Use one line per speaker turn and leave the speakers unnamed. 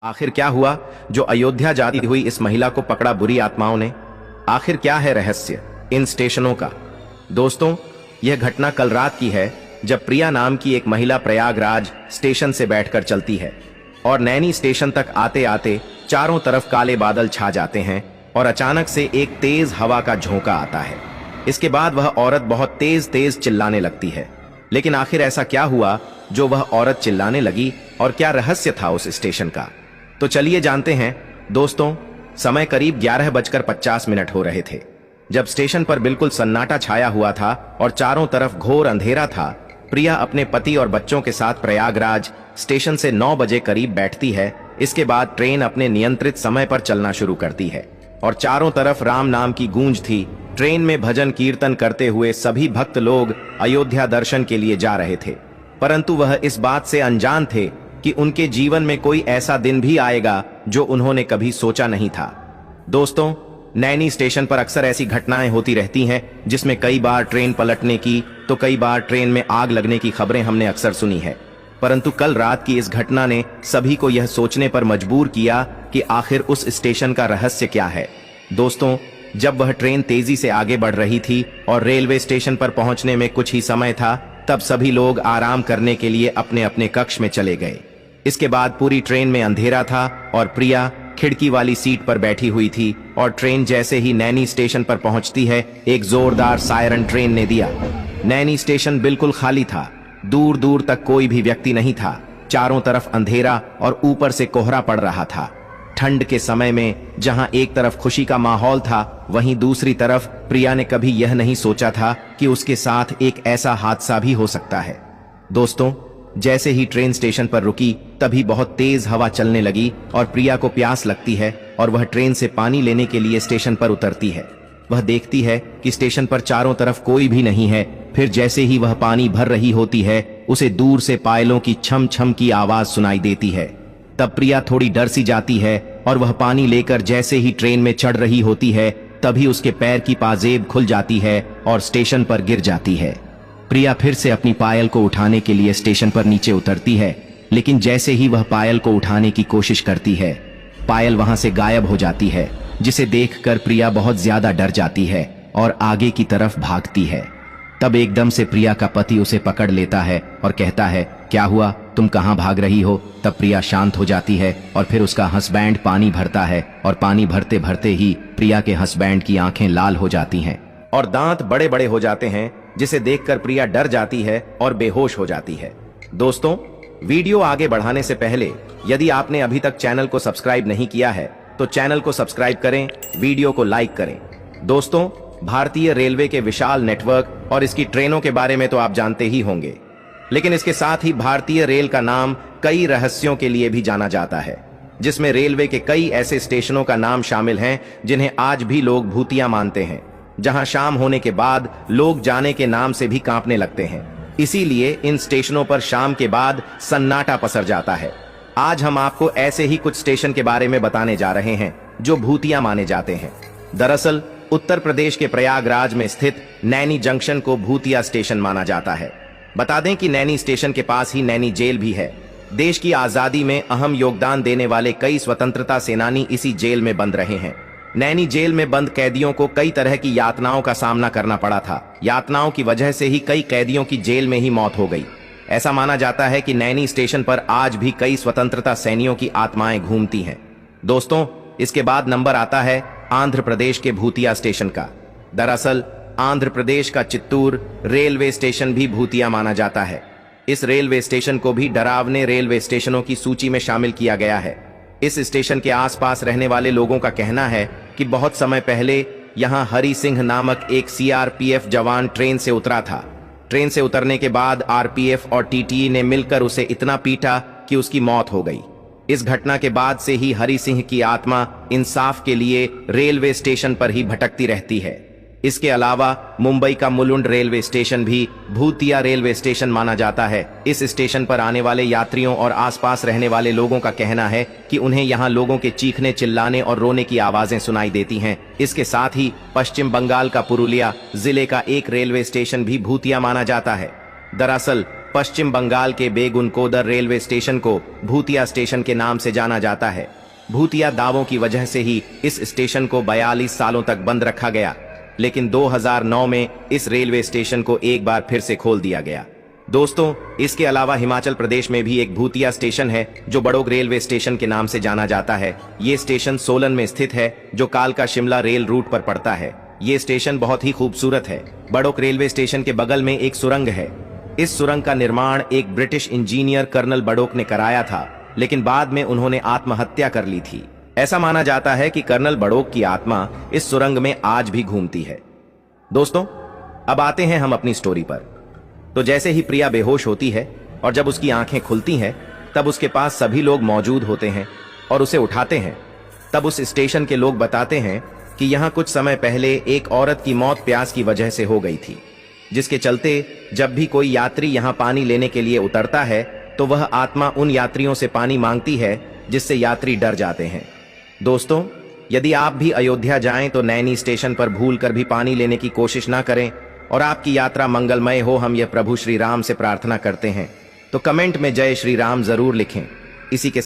आखिर क्या हुआ जो अयोध्या जाती हुई इस महिला को पकड़ा बुरी आत्माओं ने? आखिर क्या है रहस्य इन स्टेशनों का? दोस्तों, यह घटना कल रात की है जब प्रिया नाम की एक महिला प्रयागराज स्टेशन से बैठकर चलती है और नैनी स्टेशन तक आते आते चारों तरफ काले बादल छा जाते हैं और अचानक से एक तेज हवा का झोंका आता है। इसके बाद वह औरत बहुत तेज तेज चिल्लाने लगती है। लेकिन आखिर ऐसा क्या हुआ जो वह औरत चिल्लाने लगी और क्या रहस्य था उस स्टेशन का? तो चलिए जानते हैं। दोस्तों, समय करीब 11:50 हो रहे थे जब स्टेशन पर बिल्कुल सन्नाटा छाया हुआ था और चारों तरफ घोर अंधेरा था। प्रिया अपने पति और बच्चों के साथ प्रयागराज स्टेशन से 9 बजे करीब बैठती है। इसके बाद ट्रेन अपने नियंत्रित समय पर चलना शुरू करती है और चारों तरफ राम नाम की गूंज थी। ट्रेन में भजन कीर्तन करते हुए सभी भक्त लोग अयोध्या दर्शन के लिए जा रहे थे, परंतु वह इस बात से अनजान थे कि उनके जीवन में कोई ऐसा दिन भी आएगा जो उन्होंने कभी सोचा नहीं था। दोस्तों, नैनी स्टेशन पर अक्सर ऐसी घटनाएं होती रहती हैं जिसमें कई बार ट्रेन पलटने की तो कई बार ट्रेन में आग लगने की खबरें हमने अक्सर सुनी है, परंतु कल रात की इस घटना ने सभी को यह सोचने पर मजबूर किया कि आखिर उस स्टेशन का रहस्य क्या है। दोस्तों, जब वह ट्रेन तेजी से आगे बढ़ रही थी और रेलवे स्टेशन पर पहुंचने में कुछ ही समय था, तब सभी लोग आराम करने के लिए अपने अपने कक्ष में चले गए। इसके बाद पूरी ट्रेन में अंधेरा था और प्रिया खिड़की वाली सीट पर बैठी हुई थी और ट्रेन जैसे ही नैनी स्टेशन पर पहुंचती है, एक जोरदार सायरन ट्रेन ने दिया। नैनी स्टेशन बिल्कुल खाली था, दूर दूर तक कोई भी व्यक्ति नहीं था। चारों तरफ अंधेरा और ऊपर से कोहरा पड़ रहा था। ठंड के समय में जहां एक तरफ खुशी का माहौल था, वहीं दूसरी तरफ प्रिया ने कभी यह नहीं सोचा था कि उसके साथ एक ऐसा हादसा भी हो सकता है। दोस्तों, जैसे ही ट्रेन स्टेशन पर रुकी तभी बहुत तेज हवा चलने लगी और प्रिया को प्यास लगती है और वह ट्रेन से पानी लेने के लिए स्टेशन पर उतरती है। वह देखती है कि स्टेशन पर चारों तरफ कोई भी नहीं है। फिर जैसे ही वह पानी भर रही होती है, उसे दूर से पायलों की छम छम की आवाज सुनाई देती है। तब प्रिया थोड़ी डर सी जाती है और वह पानी लेकर जैसे ही ट्रेन में चढ़ रही होती है, तभी उसके पैर की पाजेब खुल जाती है और स्टेशन पर गिर जाती है। प्रिया फिर से अपनी पायल को उठाने के लिए स्टेशन पर नीचे उतरती है, लेकिन जैसे ही वह पायल को उठाने की कोशिश करती है, पायल वहां से गायब हो जाती है, जिसे देखकर प्रिया बहुत ज्यादा डर जाती है और आगे की तरफ भागती है। तब एकदम से प्रिया का पति उसे पकड़ लेता है और कहता है, क्या हुआ, तुम कहां भाग रही हो? तब प्रिया शांत हो जाती है और फिर उसका हस्बैंड पानी भरता है और पानी भरते भरते ही प्रिया के हस्बैंड की आंखें लाल हो जाती हैं और दांत बड़े बड़े हो जाते हैं, जिसे देखकर प्रिया डर जाती है और बेहोश हो जाती है। दोस्तों, वीडियो आगे बढ़ाने से पहले यदि आपने अभी तक चैनल को सब्सक्राइब नहीं किया है तो चैनल को सब्सक्राइब करें, वीडियो को लाइक करें। दोस्तों, भारतीय रेलवे के विशाल नेटवर्क और इसकी ट्रेनों के बारे में तो आप जानते ही होंगे, लेकिन इसके साथ ही भारतीय रेल का नाम कई रहस्यों के लिए भी जाना जाता है, जिसमें रेलवे के कई ऐसे स्टेशनों का नाम शामिल हैं जिन्हें आज भी लोग भूतिया मानते हैं, जहां शाम होने के बाद लोग जाने के नाम से भी कांपने लगते हैं। इसीलिए इन स्टेशनों पर शाम के बाद सन्नाटा पसर जाता है। आज हम आपको ऐसे ही कुछ स्टेशन के बारे में बताने जा रहे हैं जो भूतिया माने जाते हैं। दरअसल उत्तर प्रदेश के प्रयागराज में स्थित नैनी जंक्शन को भूतिया स्टेशन माना जाता है। बता दें कि नैनी स्टेशन के पास ही नैनी जेल भी है। देश की आजादी में अहम योगदान देने वाले कई स्वतंत्रता सेनानी इसी जेल में बंद रहे हैं। नैनी जेल में बंद कैदियों को कई तरह की यातनाओं का सामना करना पड़ा था। यातनाओं की वजह से ही कई कैदियों की जेल में ही मौत हो गई। ऐसा माना जाता है कि नैनी स्टेशन पर आज भी कई स्वतंत्रता सैनिकों की आत्माएं घूमती हैं। दोस्तों, इसके बाद नंबर आता है आंध्र प्रदेश के भूतिया स्टेशन का। दरअसल आंध्र प्रदेश का चित्तूर रेलवे स्टेशन भी भूतिया माना जाता है। इस रेलवे स्टेशन को भी डरावने रेलवे स्टेशनों की सूची में शामिल किया गया है। इस स्टेशन के आसपास रहने वाले लोगों का कहना है कि बहुत समय पहले यहां हरि सिंह नामक एक सीआरपीएफ जवान ट्रेन से उतरा था। ट्रेन से उतरने के बाद आरपीएफ और टीटीई ने मिलकर उसे इतना पीटा कि उसकी मौत हो गई। इस घटना के बाद से ही हरि सिंह की आत्मा इंसाफ के लिए रेलवे स्टेशन पर ही भटकती रहती है। इसके अलावा मुंबई का मुलुंड रेलवे स्टेशन भी भूतिया रेलवे स्टेशन माना जाता है। इस स्टेशन पर आने वाले यात्रियों और आसपास रहने वाले लोगों का कहना है कि उन्हें यहाँ लोगों के चीखने, चिल्लाने और रोने की आवाजें सुनाई देती हैं। इसके साथ ही पश्चिम बंगाल का पुरुलिया जिले का एक रेलवे स्टेशन भी भूतिया माना जाता है। दरअसल पश्चिम बंगाल के बेगुनकोदर रेलवे स्टेशन को भूतिया स्टेशन के नाम से जाना जाता है। भूतिया दावों की वजह से ही इस स्टेशन को 42 सालों तक बंद रखा गया, लेकिन 2009 में इस रेलवे स्टेशन को एक बार फिर से खोल दिया गया। दोस्तों, इसके अलावा हिमाचल प्रदेश में भी एक भूतिया स्टेशन है जो बड़ोग रेलवे स्टेशन के नाम से जाना जाता है। ये स्टेशन सोलन में स्थित है जो कालका शिमला रेल रूट पर पड़ता है। ये स्टेशन बहुत ही खूबसूरत है। बड़ोग रेलवे स्टेशन के बगल में एक सुरंग है। इस सुरंग का निर्माण एक ब्रिटिश इंजीनियर कर्नल बड़ोक ने कराया था, लेकिन बाद में उन्होंने आत्महत्या कर ली थी। ऐसा माना जाता है कि कर्नल बड़ोक की आत्मा इस सुरंग में आज भी घूमती है। दोस्तों, अब आते हैं हम अपनी स्टोरी पर। तो जैसे ही प्रिया बेहोश होती है और जब उसकी आंखें खुलती हैं, तब उसके पास सभी लोग मौजूद होते हैं और उसे उठाते हैं। तब उस स्टेशन के लोग बताते हैं कि यहाँ कुछ समय पहले एक औरत की मौत प्यास की वजह से हो गई थी, जिसके चलते जब भी कोई यात्री यहाँ पानी लेने के लिए उतरता है तो वह आत्मा उन यात्रियों से पानी मांगती है, जिससे यात्री डर जाते हैं। दोस्तों, यदि आप भी अयोध्या जाएं तो नैनी स्टेशन पर भूलकर भी पानी लेने की कोशिश ना करें और आपकी यात्रा मंगलमय हो, हम यह प्रभु श्री राम से प्रार्थना करते हैं। तो कमेंट में जय श्री राम जरूर लिखें। इसी के